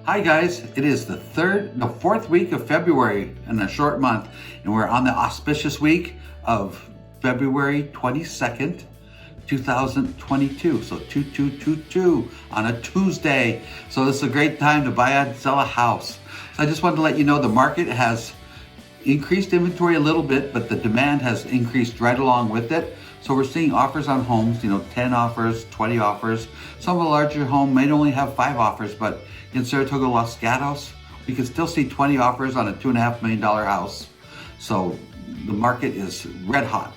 Hi guys, it is the fourth week of February in a short month, and we're on the auspicious week of February 22nd, 2022. So 2222 on a Tuesday. So this is a great time to buy and sell a house. So I just wanted to let you know the market has increased inventory a little bit, but the demand has increased right along with it. So we're seeing offers on homes, 10 offers, 20 offers. Some of the larger home may only have 5 offers, but in Saratoga, Los Gatos, we can still see 20 offers on a $2.5 million house. So the market is red hot.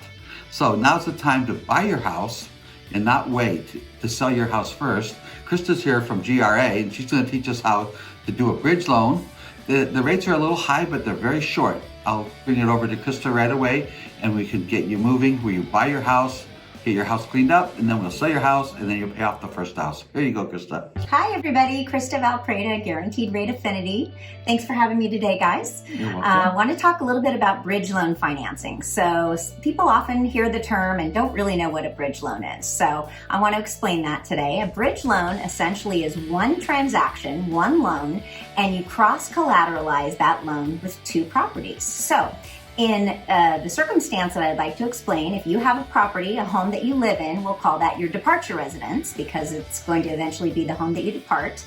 So now's the time to buy your house and not wait to sell your house first. Krista's here from GRA, and she's going to teach us how to do a bridge loan. The rates are a little high, but they're very short. I'll bring it over to Krista right away, and we can get you moving where you buy your house, get your house cleaned up, and then we'll sell your house, and then you'll pay off the first house. Here you go, Krista. Hi, everybody. Krista Valpreda, Guaranteed Rate Affinity. Thanks for having me today, guys. You're welcome. I want to talk a little bit about bridge loan financing. So people often hear the term and don't really know what a bridge loan is. So I want to explain that today. A bridge loan essentially is one transaction, one loan, and you cross-collateralize that loan with 2 properties. So in the circumstance that I'd like to explain, if you have a property, a home that you live in, we'll call that your departure residence because it's going to eventually be the home that you depart,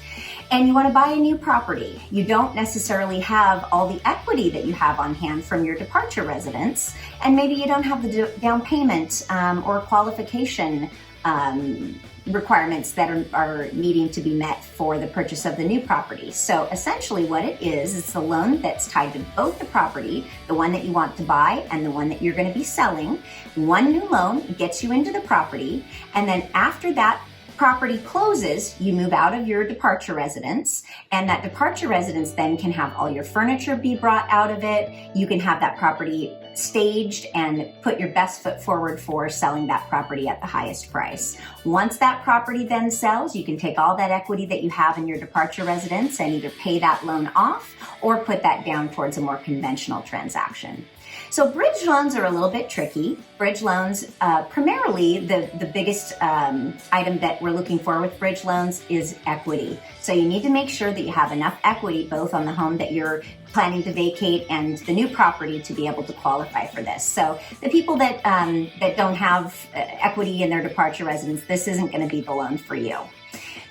and you want to buy a new property. You don't necessarily have all the equity that you have on hand from your departure residence, and maybe you don't have the down payment or qualification requirements that are needing to be met for the purchase of the new property. So essentially what it is, it's a loan that's tied to both the property, the one that you want to buy and the one that you're going to be selling. One new loan gets you into the property, and then after that property closes, you move out of your departure residence, and that departure residence then can have all your furniture be brought out of it. You can have that property staged and put your best foot forward for selling that property at the highest price. Once that property then sells, you can take all that equity that you have in your departure residence and either pay that loan off or put that down towards a more conventional transaction. So bridge loans are a little bit tricky. Bridge loans, primarily the biggest item that we're looking for with bridge loans is equity. So you need to make sure that you have enough equity both on the home that you're planning to vacate and the new property to be able to qualify for this. So the people that don't have equity in their departure residence, this isn't going to be the loan for you.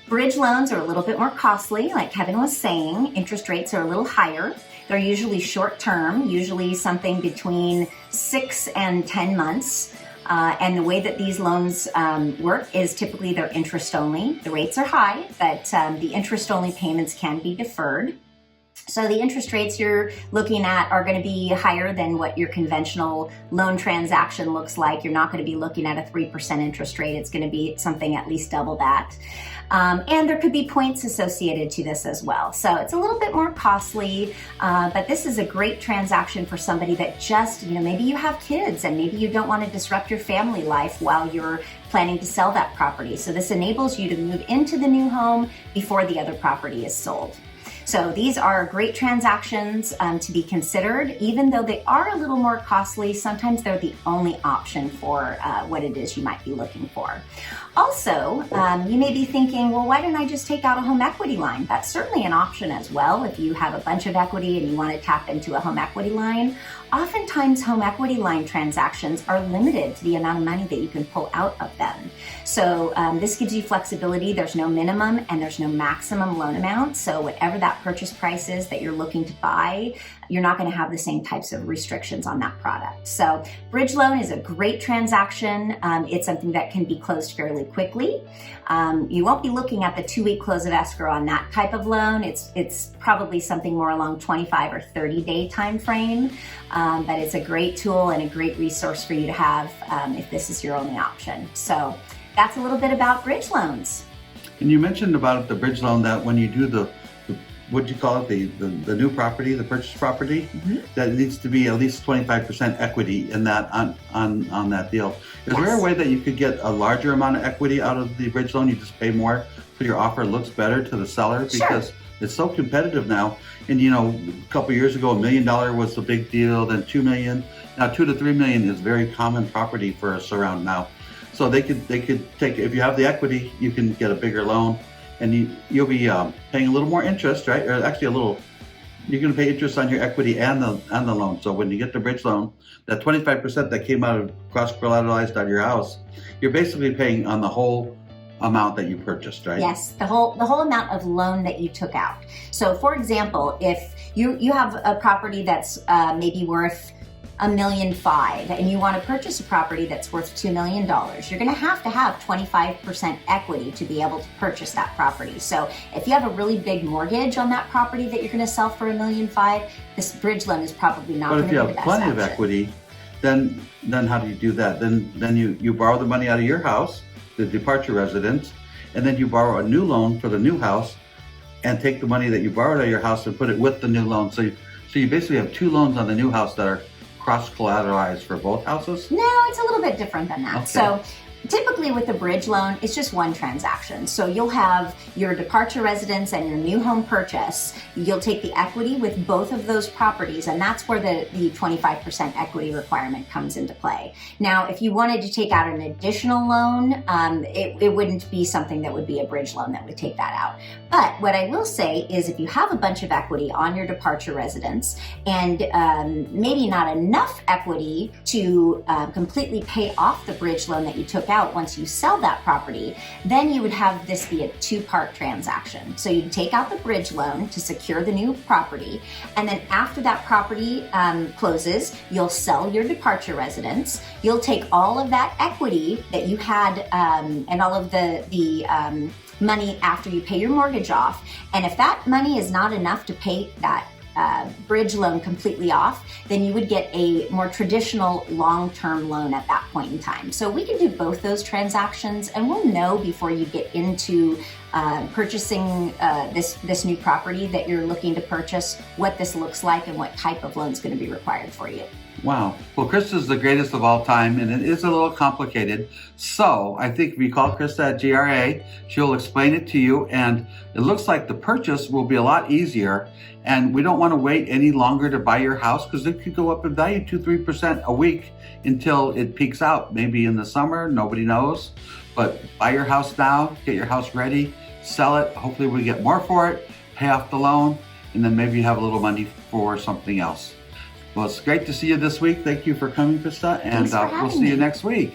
Bridge loans are a little bit more costly. Like Kevin was saying, interest rates are a little higher. They're usually short term, usually something between 6 and 10 months. And the way that these loans work is typically they're interest only. The rates are high, but the interest only payments can be deferred. So the interest rates you're looking at are going to be higher than what your conventional loan transaction looks like. You're not going to be looking at a 3% interest rate. It's going to be something at least double that. And there could be points associated to this as well. So it's a little bit more costly, but this is a great transaction for somebody that just, maybe you have kids and maybe you don't want to disrupt your family life while you're planning to sell that property. So this enables you to move into the new home before the other property is sold. So these are great transactions to be considered. Even though they are a little more costly, sometimes they're the only option for what it is you might be looking for. Also, you may be thinking, well, why don't I just take out a home equity line? That's certainly an option as well. If you have a bunch of equity and you want to tap into a home equity line, oftentimes home equity line transactions are limited to the amount of money that you can pull out of them. So this gives you flexibility. There's no minimum and there's no maximum loan amount. So whatever that purchase price is that you're looking to buy, you're not going to have the same types of restrictions on that product. So bridge loan is a great transaction. It's something that can be closed fairly quickly. You won't be looking at the 2-week close of escrow on that type of loan. It's probably something more along 25 or 30-day time frame. But it's a great tool and a great resource for you to have if this is your only option. So that's a little bit about bridge loans. And you mentioned about the bridge loan that when you do the what do you call it, the new property, the purchase property, that it needs to be at least 25% equity in that on that deal. Is there a way that you could get a larger amount of equity out of the bridge loan? You just pay more so your offer looks better to the seller? Because it's so competitive now. And a couple years ago, $1 million was a big deal, then 2 million. Now 2 to 3 million is very common property for us around now. So they could take, if you have the equity, you can get a bigger loan and you'll be paying a little more interest, right? Or actually you're going to pay interest on your equity and the loan. So when you get the bridge loan, that 25% that came out of cross-collateralized on your house, you're basically paying on the whole amount that you purchased, right? Yes, the whole amount of loan that you took out. So for example, if you have a property that's maybe worth $1.5 million and you want to purchase a property that's worth $2 million, you're going to have 25% equity to be able to purchase that property. So if you have a really big mortgage on that property that you're going to sell for $1.5 million, this bridge loan is probably not going to be the best option. But if you have plenty of equity, then how do you do that? Then you borrow the money out of your house, the departure residence, and then you borrow a new loan for the new house and take the money that you borrowed out of your house and put it with the new loan. So you basically have two loans on the new house that are cross-collateralized for both houses? No, it's a little bit different than that. Okay. So typically with the bridge loan, it's just one transaction. So you'll have your departure residence and your new home purchase. You'll take the equity with both of those properties, and that's where the 25% equity requirement comes into play. Now, if you wanted to take out an additional loan, it wouldn't be something that would be a bridge loan that would take that out. But what I will say is if you have a bunch of equity on your departure residence and maybe not enough equity to completely pay off the bridge loan that you took out once you sell that property, then you would have this be a two-part transaction. So you'd take out the bridge loan to secure the new property, and then after that property closes, you'll sell your departure residence. You'll take all of that equity that you had and all of the money after you pay your mortgage off, and if that money is not enough to pay that bridge loan completely off, then you would get a more traditional long-term loan at that point in time. So we can do both those transactions, and we'll know before you get into purchasing this new property that you're looking to purchase what this looks like and what type of loan is going to be required for you. Wow. Well, Krista's the greatest of all time, and it is a little complicated. So I think if you call Krista at GRA, she'll explain it to you, and it looks like the purchase will be a lot easier. And we don't want to wait any longer to buy your house because it could go up in value 2-3% a week until it peaks out. Maybe in the summer, nobody knows. But buy your house now, get your house ready, sell it. Hopefully we get more for it, pay off the loan, and then maybe you have a little money for something else. Well, it's great to see you this week. Thank you for coming, Krista, and we'll see you next week.